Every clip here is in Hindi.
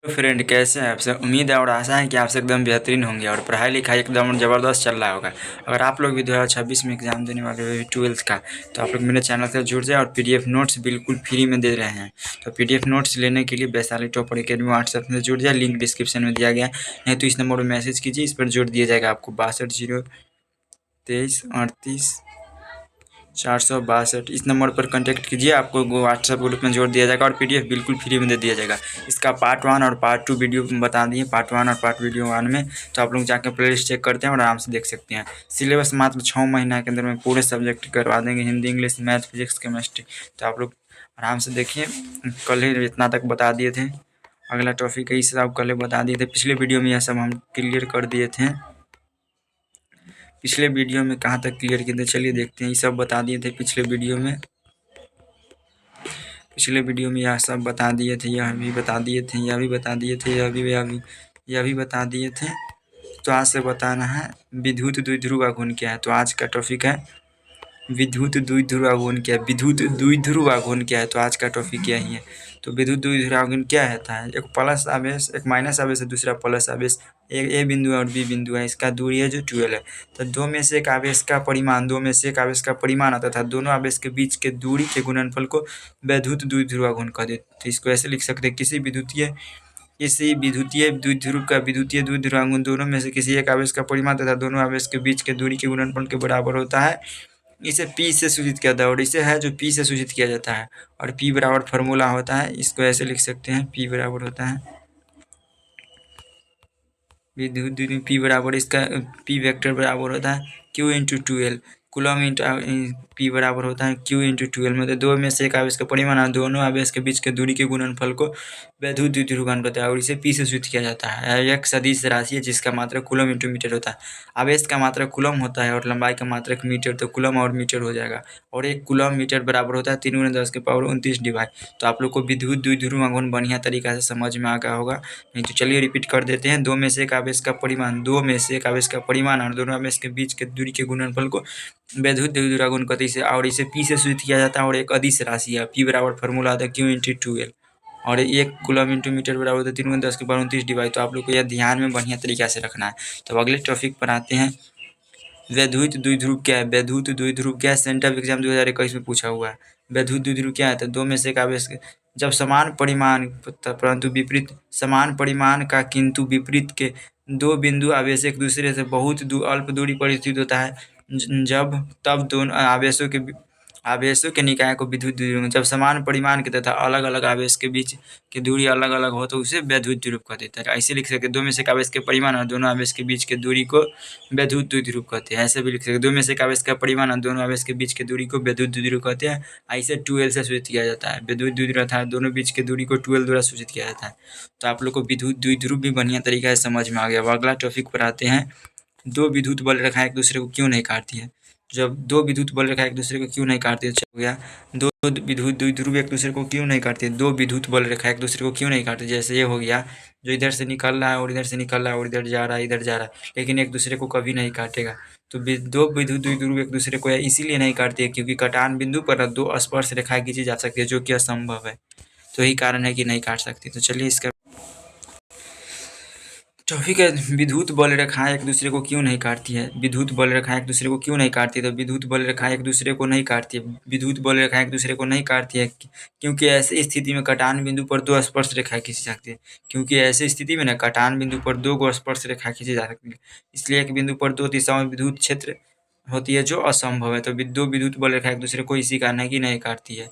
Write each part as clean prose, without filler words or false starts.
तो फ्रेंड, कैसे हैं आप सब? उम्मीद है और आशा है कि आप सब एकदम बेहतरीन होंगे और पढ़ाई लिखाई एकदम ज़बरदस्त चल रहा होगा। अगर आप लोग भी 2026 में एग्ज़ाम देने वाले हो 12th का, तो आप लोग मेरे चैनल से जुड़ जाए और पीडीएफ नोट्स बिल्कुल फ्री में दे रहे हैं। तो पीडीएफ नोट्स लेने के लिए वैशाली टॉपर अकेडमी व्हाट्सएप में जुड़ जाए, लिंक डिस्क्रिप्शन में दिया गया है। नहीं तो इस नंबर पर मैसेज कीजिए, इस पर जोड़ दिया जाएगा आपको 62 023 38 462। इस नंबर पर कांटेक्ट कीजिए, आपको व्हाट्सएप ग्रुप में जोड़ दिया जाएगा और पीडीएफ बिल्कुल फ्री में दे दिया जाएगा। इसका पार्ट 1 और पार्ट 2 वीडियो बता दिए, पार्ट 1 और पार्ट वीडियो 1 में। तो आप लोग जाकर प्लेलिस्ट चेक करते हैं और आराम से देख सकते हैं। सिलेबस मात्र 6 महीना के अंदर में पूरे सब्जेक्ट करवा देंगे, Hindi, English, math, physics, chemistry. तो आप लोग आराम से देखिए। कल ही इतना तक बता दिए थे, अगला टॉपिक है, इस सब कल ही बता दिए थे। पिछले वीडियो में यह सब हम क्लियर कर दिए थे। पिछले वीडियो में कहाँ तक क्लियर किए थे, चलिए देखते हैं। ये सब बता दिए थे पिछले वीडियो में। पिछले वीडियो में यह सब बता दिए थे, यह भी बता दिए थे, यह भी बता दिए थे, यह भी बता दिए थे। तो आज से बताना है विद्युत द्विध्रुव आघूर्ण क्या है। तो आज का टॉपिक है विद्युत द्विध्रुव आघूर्ण क्या है। विद्युत द्विध्रुव आघूर्ण क्या है, तो आज का टॉपिक यही है। तो विद्युत द्विध्रुव आघूर्ण क्या होता है? एक प्लस आवेश, एक माइनस आवेश है, दूसरा प्लस आवेश। एक ए बिंदु है और बी बिंदु है, इसका दूरी है जो 12 है। तो दो में से एक आवेश का परिमाण आता था। दोनों आवेश के बीच के दूरी के गुणनफल को विद्युत द्विध्रुव आघूर्ण कह देते। तो इसको ऐसे लिख सकते हैं, किसी विद्युतीय द्विध्रुव का विद्युतीय द्विध्रुव आघूर्ण दोनों में से किसी एक आवेश का परिमाण तथा दोनों आवेश के बीच के दूरी के गुणनफल के बराबर होता है। इसे P से सूचित किया जाता है और इसे है जो P से सूचित किया जाता है। और P बराबर फार्मूला होता है, इसको ऐसे लिख सकते हैं। P बराबर होता है विद्युत P बराबर इसका P वेक्टर बराबर होता है Q into 12 coulomb into P बराबर होता है Q इंटू 12। मतलब दो में से एक आवेश का परिमाण और दोनों आवेश के बीच के दूरी के गुणनफल को विद्युत द्विध्रुव आघूर्ण कहते हैं और इसे P से सूचित किया जाता है। एक सदिश राशि है जिसका मात्रक कूलम इंटू मीटर होता है। आवेश का मात्रक कूलम होता है और लंबाई का मात्रक मीटर, तो कूलम और मीटर हो जाएगा। और एक कूलम मीटर बराबर होता है 3×10⁻29 डिवाइड। तो आप लोग को विद्युत द्विध्रुव आघूर्ण बढ़िया तरीका से समझ में आ गया होगा। नहीं तो चलिए रिपीट कर देते हैं। दो में से एक आवेश का परिमाण और दोनों आवेश के बीच के दूरी के गुणनफल को विद्युत द्विध्रुव आघूर्ण कहते हैं। और इसे P से सूचित किया जाता है और एक अदिश राशि है। P बराबर फार्मूला आता है Q इंटू 12 और एक कूलम इंटू मीटर बराबर होता है 3×10⁻29 डिवाइड। तो आप लोग को यह ध्यान में बढ़िया तरीका से रखना है। तो अगले टॉपिक पर आते हैं। विद्युत द्विध्रुव क्या है? विद्युत द्विध्रुव क्या है? सेंट्रल एग्जाम 2021 में पूछा हुआ है। विद्युत द्विध्रुव क्या है? तो दो में से एक आवेश जब समान परिमाण परंतु विपरीत समान परिमाण का किंतु विपरीत के दो बिंदु आवेश एक दूसरे से बहुत अल्प दूरी पर स्थित होता है, तब दोनों आवेशों के निकाय को विद्युत द्विध्रुव। जब समान परिमाण के तथा अलग अलग आवेश के बीच की दूरी अलग अलग हो तो उसे विद्युत द्विध्रुव कह देता है। ऐसे लिख सकते हैं, दो में से एक आवेश के परिमाण और दोनों आवेश के बीच की दूरी को विद्युत द्विध्रुव कहते हैं। ऐसे भी लिख सकते हैं, दो में से एक आवेश का परिमाण और दोनों आवेश के बीच की दूरी को विद्युत द्विध्रुव कहते हैं। ऐसे 12 से सूचित किया जाता है। विद्युत द्विध्रुव अर्थात दोनों बीच की दूरी को 12 द्वारा सूचित किया जाता है। तो आप लोग को विद्युत द्विध्रुव भी बढ़िया तरीका से समझ में आ गया। अगला टॉपिक पर आते हैं। दो विद्युत बल रेखाएं एक दूसरे को क्यों नहीं काटती है? जब दो विद्युत बल रेखा एक दूसरे को क्यों नहीं काटती है, हो गया। दो विद्युत द्विध्रुव एक दूसरे को क्यों नहीं काटती है? दो विद्युत बल रेखा एक दूसरे को क्यों नहीं काटती? जैसे ये हो गया, जो इधर से निकल रहा है और इधर से निकल रहा है और इधर जा रहा है, इधर जा रहा है, लेकिन एक दूसरे को कभी नहीं काटेगा। तो दो विद्युत द्विध्रुव एक दूसरे को इसीलिए नहीं काटती है क्योंकि कटान बिंदु पर दो स्पर्श रेखाएं खींची जा सकती है, जो कि असंभव है। तो यही कारण है कि नहीं काट सकती। तो चलिए इसका टॉपिक है, विद्युत बल रेखाएं एक दूसरे को क्यों नहीं काटती है? विद्युत बल रेखाएं एक दूसरे को क्यों नहीं काटती है? तो विद्युत बल रेखाएं एक दूसरे को नहीं काटती है। विद्युत बल रेखाएं एक दूसरे को नहीं काटती है क्योंकि ऐसी स्थिति में कटान बिंदु पर दो स्पर्श रेखाएं खींची जा सकती है। क्योंकि ऐसी स्थिति में ना कटान बिंदु पर दो स्पर्श रेखाएं खींची जा सकती है, इसलिए एक बिंदु पर दो दिशाओं में विद्युत क्षेत्र होती है जो असंभव है। तो दो विद्युत बल रेखा एक दूसरे को इसी कारण है कि नहीं काटती है।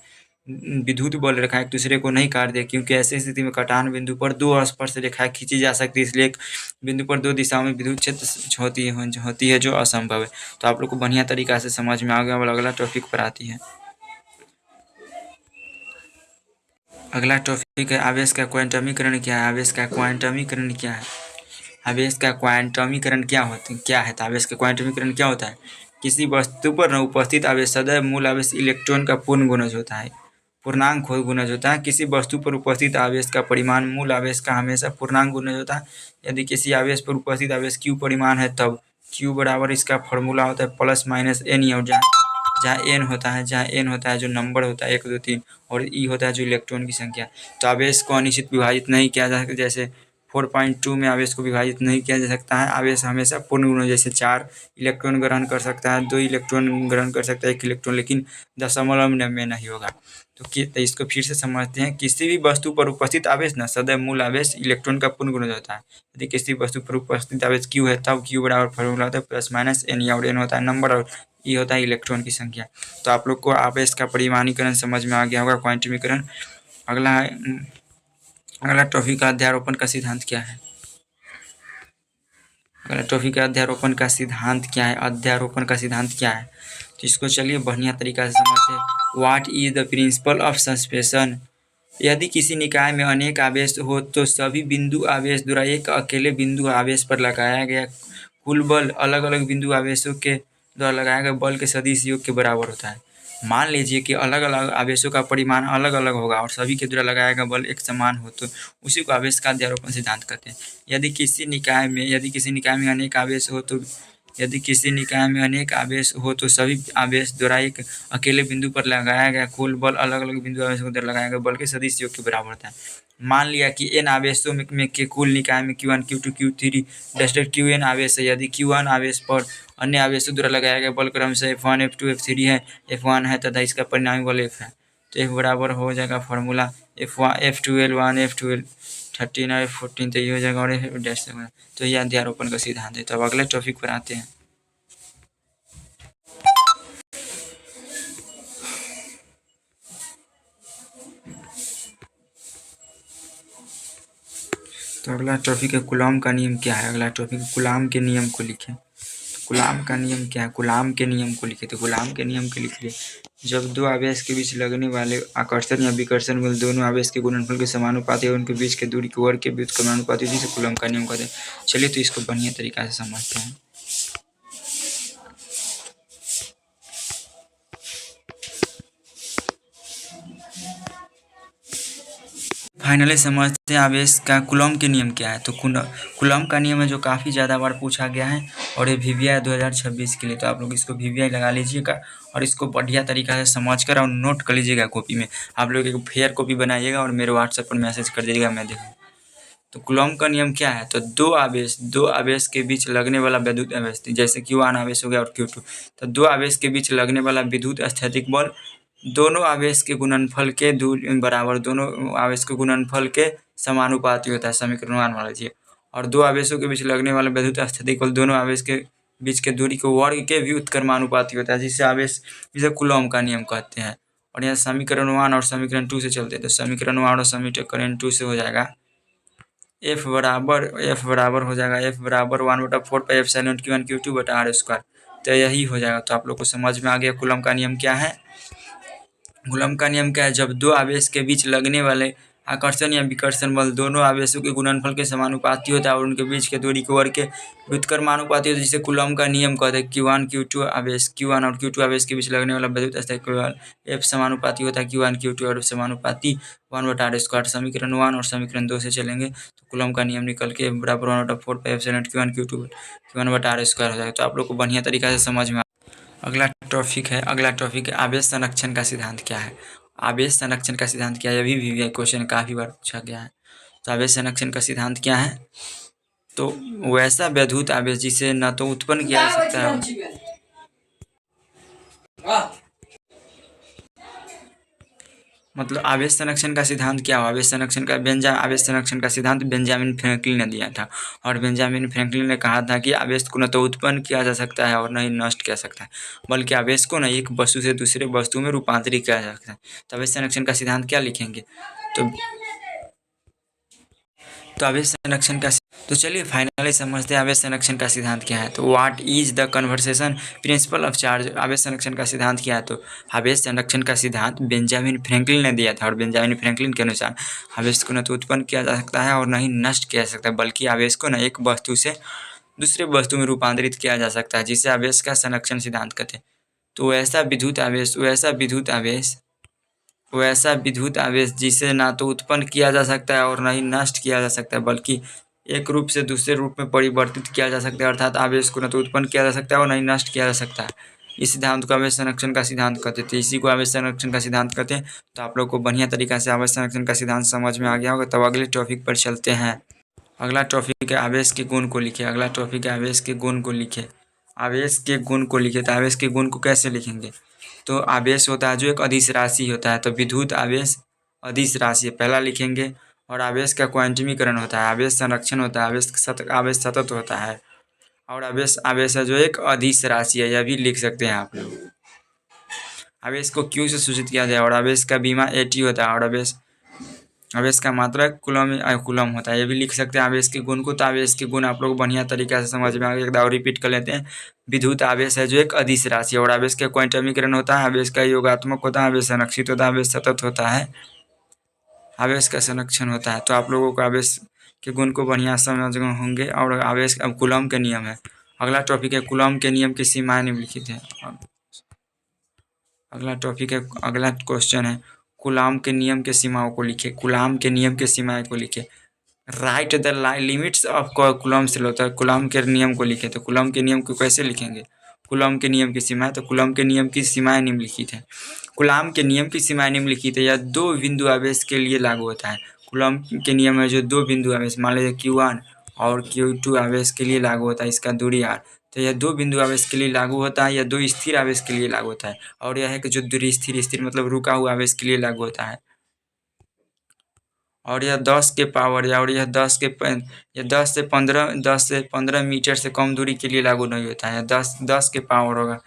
विद्युत बल रेखा एक दूसरे को नहीं काटती है क्योंकि ऐसी स्थिति में कटान बिंदु पर दो स्पर्श रेखाएं खींची जा सकती है, इसलिए एक बिंदु पर दो दिशाओं में विद्युत क्षेत्र होती है जो असंभव है। तो आप लोग को बढ़िया तरीका से समझ में आ गया। और अगला टॉपिक पर आती है। अगला टॉपिक है, आवेश का क्वांटमीकरण क्या है? आवेश का क्वांटमीकरण क्या है? आवेश का क्वांटमीकरण क्या है? तो आवेश का क्वांटमीकरण क्या होता है? किसी वस्तु पर न उपस्थित आवेश सदैव मूल आवेश इलेक्ट्रॉन का पूर्ण गुणज होता है, पूर्णांक गुणज होता है। किसी वस्तु पर उपस्थित आवेश का परिमाण मूल आवेश का हमेशा पूर्णांक गुणज होता है। यदि किसी आवेश पर उपस्थित आवेश Q परिमाण है तब Q बराबर इसका फॉर्मूला होता है प्लस माइनस n, और जहाँ जहाँ एन होता है जो नंबर होता है 1 2 3, और ई होता है जो इलेक्ट्रॉन की संख्या। तो आवेश को अनिश्चित विभाजित नहीं किया जा सकता, जैसे 4.2 में आवेश को विभाजित नहीं किया जा सकता है। आवेश हमेशा पूर्ण गुणों, जैसे 4 इलेक्ट्रॉन ग्रहण कर सकता है, 2 इलेक्ट्रॉन ग्रहण कर सकता है, 1 इलेक्ट्रॉन, लेकिन दशमलव में नहीं होगा। तो इसको फिर से समझते हैं। किसी भी वस्तु पर उपस्थित आवेश ना सदैव मूल आवेश इलेक्ट्रॉन का पूर्ण गुणज होता है। यदि किसी वस्तु पर उपस्थित आवेश क्यू है, तब क्यू बराबर फॉर्मूला होता है प्लस माइनस एन, और एन होता है नंबर और ई होता है इलेक्ट्रॉन की संख्या। तो आप लोग को आवेश का परिमाणीकरण समझ में आ गया होगा, क्वांटमीकरण। अगला है अगला टॉपिक का अध्यारोपण का सिद्धांत क्या है। अगला टॉपिक का अध्यारोपण का सिद्धांत क्या है। अध्यारोपण का सिद्धांत क्या है, तो इसको चलिए बढ़िया तरीका से समझते हैं। What is the principle of suspension. यदि किसी निकाय में अनेक आवेश हो तो सभी बिंदु आवेश द्वारा एक अकेले बिंदु आवेश पर लगाया गया कुल बल अलग अलग बिंदु आवेशों के द्वारा लगाया गया बल के सदिश योग के बराबर होता है। मान लीजिए कि अलग अलग आवेशों का परिमाण अलग अलग होगा और सभी के द्वारा लगाया गया बल एक समान हो, तो उसी को आवेश का अध्यारोपण सिद्धांत कहते हैं। यदि किसी निकाय में अनेक आवेश हो तो सभी आवेश द्वारा एक अकेले बिंदु पर लगाया गया कुल बल अलग अलग बिंदु आवेशों द्वारा लगाया गया बल के सदिश योग के बराबर होता है। मान लिया कि n आवेशों में के कुल निकाय में Q1 Q2 Q3 duster Qn आवेश है। यदि Q1 आवेश पर अन्य आवेशों द्वारा लगाया गया बल क्रमशः F1 F2 F3 है, F1 है तथा इसका परिणामी बल F है। तो F बराबर हो जाएगा फॉर्मूला F12 F12 13 और F14, तो ये हो जाएगा, और F डैश। तो यह अध्यारोपण का सिद्धांत है। तो अब अगले टॉपिक पर आते हैं। तो अगला टॉपिक है कूलॉम का नियम क्या है। अगला टॉपिक कूलॉम के नियम को लिखें। तो कूलॉम का नियम क्या है, कूलॉम के नियम को लिखे। तो कूलॉम के नियम को लिखिए। जब दो आवेश के बीच लगने वाले आकर्षण या विकर्षण बल दोनों आवेश के गुणनफल के समानुपाती और उनके बीच के दूरी के वर्ग के व्युत्क्रमानुपाती, जिसे कूलॉम का नियम कहते हैं। चलिए तो इसको बढ़िया तरीका से समझते हैं। फाइनली समझते हैं आवेश का कूलॉम के नियम क्या है। तो कूलॉम का नियम है जो काफ़ी ज़्यादा बार पूछा गया है, और ये VVI 2026 के लिए। तो आप लोग इसको VVI लगा लीजिएगा और इसको बढ़िया तरीका से समझ कर और नोट कर लीजिएगा कॉपी में। आप लोग एक फेयर कॉपी बनाइएगा और मेरे व्हाट्सएप पर मैसेज कर दीजिएगा, मैं देखूँ। तो कूलॉम का नियम क्या है, तो दो आवेश के बीच लगने वाला विद्युत आवेश, जैसे Q1 आवेश हो गया और Q2, तो दो आवेश के बीच लगने वाला विद्युत स्थैतिक बल दोनों आवेश के गुणनफल के बराबर, दोनों आवेश के गुणनफल के समानुपाती होता है, समीकरण 1 मान लीजिए। और दो आवेशों के बीच लगने वाला विद्युत स्थैतिक बल दोनों आवेश के बीच के दूरी के वर्ग के व्युत्क्रमानुपाती होता है, जिसे कूलॉम का नियम कहते हैं। और यहाँ समीकरण 1 और समीकरण 2 से चलते हैं। तो समीकरण 1 और समीकरण 2 से हो जाएगा F बराबर हो जाएगा F बराबर 1/4 पाई एप्सिलॉन Q1 Q2 बटा R स्क्वायर। तो यही हो जाएगा। तो आप लोग को समझ में आ गया कूलॉम का नियम क्या है। कूलॉम का नियम क्या है, जब दो आवेश के बीच लगने वाले आकर्षण या विकर्षण बल दोनों आवेशों के गुणनफल के समानुपाती होता है और उनके बीच के दूरी के वर्ग के व्युत्क्रमानुपाती होता है, जिसे कूलॉम का नियम कहते हैं। Q1 और Q2 आवेश के बीच लगने वाला विद्युत स्थैतिक बल F समानुपाती होता है Q1 Q2 और समानुपाती 1/r स्क्वायर। समीकरण 1 और समीकरण 2 से चलेंगे तो कूलॉम का नियम निकल के बराबर 1/4 pi epsilon Q1 Q2 1/r square हो जाएगा। तो आप लोग को बढ़िया तरीका से समझ में। अगला टॉपिक है आवेश संरक्षण का सिद्धांत क्या है। आवेश संरक्षण का सिद्धांत क्या है, अभी भी क्वेश्चन काफ़ी बार पूछा गया है। तो आवेश संरक्षण का सिद्धांत क्या है, तो वैसा विद्युत आवेश जिसे न तो उत्पन्न किया जा सकता है, मतलब आवेश संरक्षण का सिद्धांत क्या हो। आवेश संरक्षण का सिद्धांत बेंजामिन फ्रैंकलिन ने दिया था। और बेंजामिन फ्रैंकलिन ने कहा था कि आवेश को न तो उत्पन्न किया जा सकता है और न ही नष्ट किया सकता है, बल्कि आवेश को न एक वस्तु से दूसरे वस्तु में रूपांतरित किया जा सकता है। तो आवेश संरक्षण का सिद्धांत क्या लिखेंगे, तो आवेश संरक्षण का, तो चलिए फाइनली समझते हैं आवेश संरक्षण का सिद्धांत क्या है। तो what is the conversation principle of charge. आवेश संरक्षण का सिद्धांत क्या है, तो आवेश संरक्षण का सिद्धांत बेंजामिन फ्रैंकलिन ने दिया था। और बेंजामिन फ्रैंकलिन के अनुसार आवेश को न तो उत्पन्न किया जा सकता है और न ही नष्ट किया जा सकता है, बल्कि आवेश को न एक वस्तु से दूसरे वस्तु में रूपांतरित किया जा सकता है, जिसे आवेश का संरक्षण सिद्धांत कहते हैं। तो वैसा विद्युत आवेश जिसे ना तो उत्पन्न किया जा सकता है और न ही नष्ट किया जा सकता है, बल्कि एक रूप से दूसरे रूप में परिवर्तित किया जा सकता है। अर्थात आवेश को न तो उत्पन्न किया जा सकता है और न ही नष्ट किया जा सकता है। इस सिद्धांत को आवेश संरक्षण का सिद्धांत कहते थे, इसी को आवेश संरक्षण का सिद्धांत कहते हैं। तो आप लोग को बढ़िया तरीका से आवेश संरक्षण का सिद्धांत समझ में आ गया होगा। तब अगले टॉपिक पर चलते हैं। अगला टॉपिक है आवेश के गुण को लिखे। अगला टॉपिक है आवेश के गुण को लिखे। आवेश के गुण को लिखे। तो आवेश के गुण को कैसे लिखेंगे? तो आवेश होता है जो एक अदिश राशि होता है, तो विद्युत आवेश अदिश राशि पहला लिखेंगे। और आवेश का क्वांटमीकरण होता है, आवेश संरक्षण होता है, आवेश सतत होता है। और आवेश आवेश है जो एक अदिश राशि है, यह भी लिख सकते हैं आप लोग। आवेश को क्यू से सूचित किया जाए और आवेश का बीमा एटी होता है। और आवेश का मात्रा कूलम होता है, ये भी लिख सकते हैं आवेश के गुण को। तो आवेश के गुण आप लोग बढ़िया तरीके से समझ में आ गए। एक बार रिपीट कर लेते हैं। विद्युत आवेश है जो एक अदिश राशि है और आवेश का क्वांटमीकरण होता है, आवेश का योगात्मक होता है, आवेश संरक्षित होता है, आवेश सतत होता है, आवेश का संरक्षण होता है। तो आप लोगों को आवेश के गुण को बढ़िया समझ गए होंगे। और आवेश अब कूलम के नियम है। अगला टॉपिक है कूलम के नियम की सीमाएं निम्नलिखित है। अगला टॉपिक है, अगला क्वेश्चन है कूलम के नियम के सीमाओं को लिखे। कूलम के नियम के सीमाएं को लिखे। Right the limits of coulomb से होता है, कूलम के नियम को लिखे। तो कूलम के नियम को कैसे लिखेंगे? कूलम के नियम की सीमाएं, तो कूलम के नियम की सीमाएं निम्नलिखित है। कूलम के नियम की सीमाएं निम्नलिखित है, यह दो बिंदु आवेश के लिए लागू होता है। कूलम के नियम है जो दो बिंदु आवेश, मान लीजिए Q1 और Q2 आवेश के लिए लागू होता है, इसका दूरी r। तो यह दो बिंदु आवेश के लिए लागू होता है, या दो स्थिर आवेश के लिए लागू होता है। और यह है कि जो दूरी स्थिर, स्थिर मतलब रुका हुआ आवेश के लिए लागू होता है। और यह 10 के पावर या और यह 10 से 15 मीटर से कम दूरी के लिए लागू नहीं होता है। 10 के पावर होगा,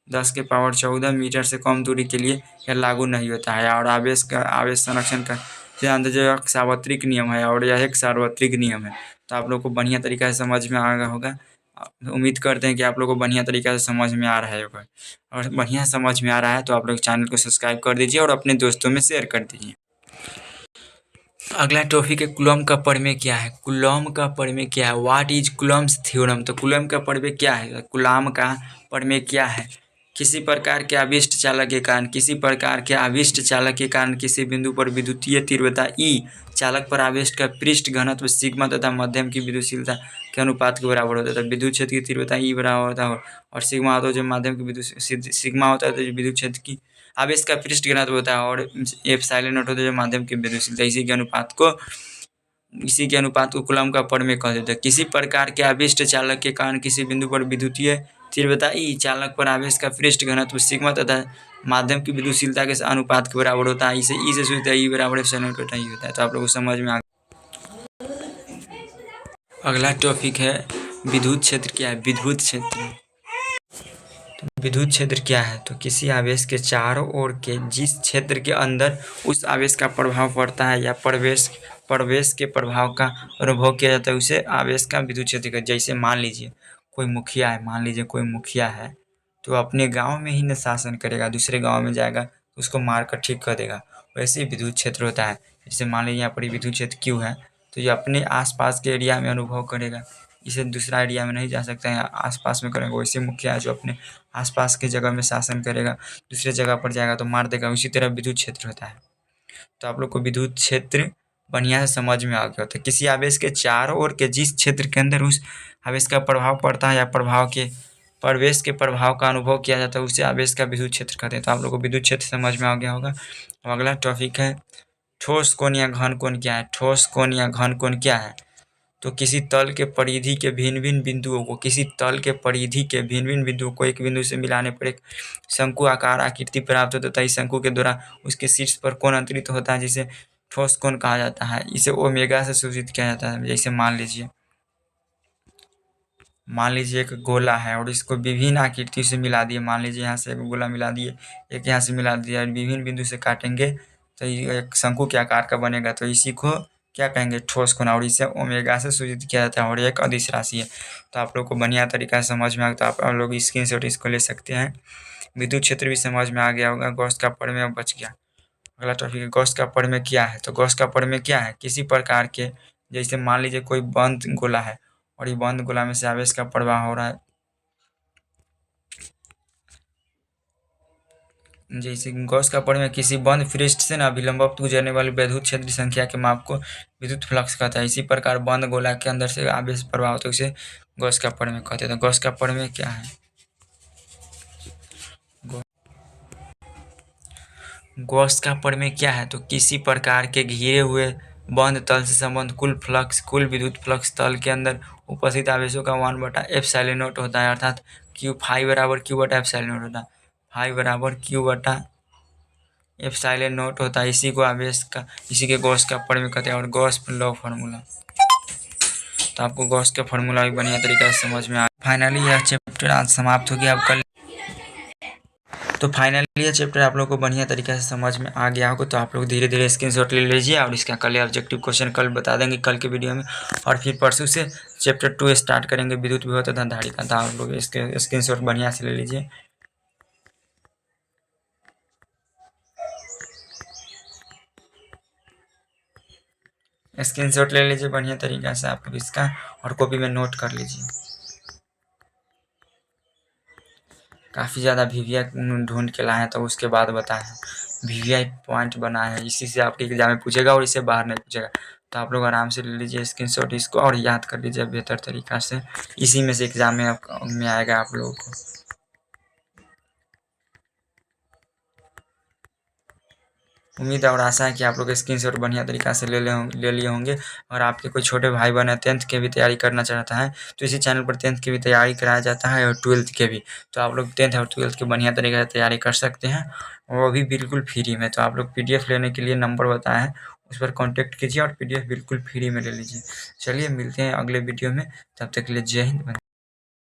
10 के पावर 14 मीटर से कम दूरी के लिए यह लागू नहीं होता है। और आवेश संरक्षण का सिद्धांत जो एक सार्वत्रिक नियम है, और यह एक सार्वत्रिक नियम है। तो आप लोग को बढ़िया तरीका से समझ में आ गया होगा। उम्मीद करते हैं कि आप लोग को बढ़िया तरीका से समझ में आ रहा होगा। और बढ़िया समझ में आ रहा है तो आप लोग चैनल को सब्सक्राइब कर दीजिए और अपने दोस्तों में शेयर कर दीजिए। अगला टॉपिक है कूलम का प्रमेय क्या है। कूलम का प्रमेय क्या है? What is Coulomb's theorem. तो कूलम का प्रमेय क्या है? कूलम का प्रमेय क्या है? किसी प्रकार के आविष्ट चालक के कारण, किसी प्रकार के आविष्ट चालक के कारण किसी बिंदु पर विद्युतीय तीव्रता ई चालक पर आवेश का पृष्ठ घनत्व सिग्मा तथा माध्यम की विद्युतशीलता के अनुपात के बराबर होता है। तो विद्युत क्षेत्र की तीव्रता ई बराबर होता है और सिग्मा होता है जो माध्यम की विद्युत, सिग्मा होता है तो विद्युत क्षेत्र की आवेश का पृष्ठ घनत्व होता है, और एप्सिलॉन नॉट होता है जो माध्यम की विद्युतशीलता। इसी के अनुपात को कूलम का प्रमेय कह देते हैं। किसी प्रकार के आविष्ट चालक के कारण किसी बिंदु पर विद्युतीय तीव्रता ई चालक पर आवेश का पृष्ठ घनत्व सिग्मा तथा माध्यम की विद्युतशीलता के अनुपात के बराबर होता है। इसे ई से सूचित है, ई बराबर एप्सिलॉन नॉट ई होता है। तो आप लोगों को समझ में आ गया। अगला टॉपिक है विद्युत क्षेत्र क्या है। विद्युत क्षेत्र, विद्युत क्षेत्र क्या है? तो किसी आवेश के चारों ओर के जिस क्षेत्र के अंदर उस आवेश का प्रभाव पड़ता है या प्रवेश के प्रभाव का अनुभव किया जाता है, उसे आवेश का विद्युत क्षेत्र का। जैसे मान लीजिए कोई मुखिया है, तो अपने गांव में ही न शासन करेगा, दूसरे गांव में जाएगा तो उसको मार कर ठीक कर देगा। वैसे ही विद्युत क्षेत्र होता है। जैसे मान लीजिए यहाँ पर विद्युत क्षेत्र क्यों है, तो ये अपने आसपास के एरिया में अनुभव करेगा, इसे दूसरा एरिया में नहीं जा सकता है, आसपास में करेगा। वैसे मुखिया है जो अपने आसपास की जगह में शासन करेगा, दूसरे जगह पर जाएगा तो मार देगा। उसी तरह विद्युत क्षेत्र होता है। तो आप लोग को विद्युत क्षेत्र बढ़िया से समझ में आ गया होता है। किसी आवेश के चारों ओर के जिस क्षेत्र के अंदर उस आवेश का प्रभाव पड़ता है या प्रवेश के प्रभाव का अनुभव किया जाता है, उसे आवेश का विद्युत क्षेत्र कहते हैं। तो आप लोग को विद्युत क्षेत्र समझ में आ गया होगा। अब अगला टॉपिक है ठोस कोण या घन कोण क्या है। ठोस कोण या घन कोण क्या है? तो किसी तल के परिधि के भिन्न भिन्न बिंदुओं को, किसी तल के परिधि के भिन्न भिन्न बिंदुओं को एक बिंदु से मिलाने पर एक शंकु आकार आकृति प्राप्त होता है तथा इस शंकु के द्वारा उसके शीर्ष पर कोण अंतरित होता है, जिसे ठोस कोण कहा जाता है। इसे ओमेगा से सूचित किया जाता है। जैसे मान लीजिए एक गोला है और इसको विभिन्न आकृति से मिला दिए। मान लीजिए यहाँ से एक गोला मिला दिए, एक यहाँ से मिला दिया, विभिन्न बिंदु से काटेंगे तो ये एक शंकु के आकार का बनेगा। तो इसी को क्या कहेंगे? ठोस कोण। और इसे ओमेगा से सूचित किया जाता है और एक अदिश राशि है। तो आप लोग को बढ़िया तरीका से समझ में आ गया, तो आप लोग स्क्रीनशॉट इसको ले सकते हैं। विद्युत क्षेत्र भी समझ में आ गया होगा। गॉस का प्रमेय बच गया। अगला टॉपिक है गॉस का प्रमेय क्या है। तो गॉस का प्रमेय क्या है? किसी प्रकार के, जैसे मान लीजिए कोई बंद गोला है और ये बंद गोला में से आवेश का प्रवाह हो रहा है। जैसे गॉस का प्रमेय किसी बंद पृष्ठ से ना विलंब गुजरने वाली विद्युत क्षेत्र संख्या के माप को विद्युत फ्लक्स कहता है। इसी प्रकार बंद गोला के अंदर से आवेश प्रवाह होता है, उसे गॉस का प्रमेय कहते हैं। तो गॉस का प्रमेय क्या है? गॉस का प्रमेय क्या है? तो किसी प्रकार के घिरे हुए बंद तल से संबंध कुल विद्युत फ्लक्स तल के अंदर उपस्थित आवेशों का 1/ε0 होता है, अर्थात क्यू फाई बराबर Q/ε0 होता है। फाई बराबर Q/ε0 होता है। इसी के गॉस का प्रमेय कहते हैं और गॉस लॉ फार्मूला। तो आपको गॉस का फार्मूला भी बढ़िया तरीके से समझ में आ। फाइनली यह चैप्टर आज समाप्त हो गया। अब कल तो फाइनली ये चैप्टर आप लोग को बढ़िया तरीके से समझ में आ गया होगा। तो आप लोग धीरे धीरे स्क्रीनशॉट ले लीजिए और इसका कल ऑब्जेक्टिव क्वेश्चन कल बता देंगे कल के वीडियो में, और फिर परसों से चैप्टर 2 स्टार्ट करेंगे, विद्युत विभव तथा धारिता का। तो आप लोग इसके स्क्रीनशॉट बढ़िया से ले लीजिए। स्क्रीनशॉट ले लीजिए बढ़िया तरीके से आप लोग इसका, और कॉपी में नोट कर लीजिए। काफ़ी ज़्यादा वीवीआई ढूंढ के लाए हैं तो उसके बाद बताएं। वीवीआई पॉइंट बना है, इसी से आपके एग्जाम में पूछेगा और इससे बाहर नहीं पूछेगा। तो आप लोग आराम से ले लीजिए स्क्रीनशॉट इसको और याद कर लीजिए बेहतर तरीक़ा से, इसी में से एग्जाम में आएगा आप लोगों को। उम्मीद और आशा है कि आप लोग स्क्रीनशॉट बढ़िया तरीक़ा से ले लिए होंगे। और आपके कोई छोटे भाई बहन है 10th के भी तैयारी करना चाहता है तो इसी चैनल पर 10th की भी तैयारी कराया जाता है और 12th के भी। तो आप लोग 10th और 12th की बढ़िया तरीके से तैयारी कर सकते हैं, और वो भी बिल्कुल फ्री में। तो आप लोग PDF लेने के लिए नंबर बताया है उस पर कॉन्टैक्ट कीजिए और PDF बिल्कुल फ्री में ले लीजिए। चलिए मिलते हैं अगले वीडियो में, तब तक के लिए जय हिंद।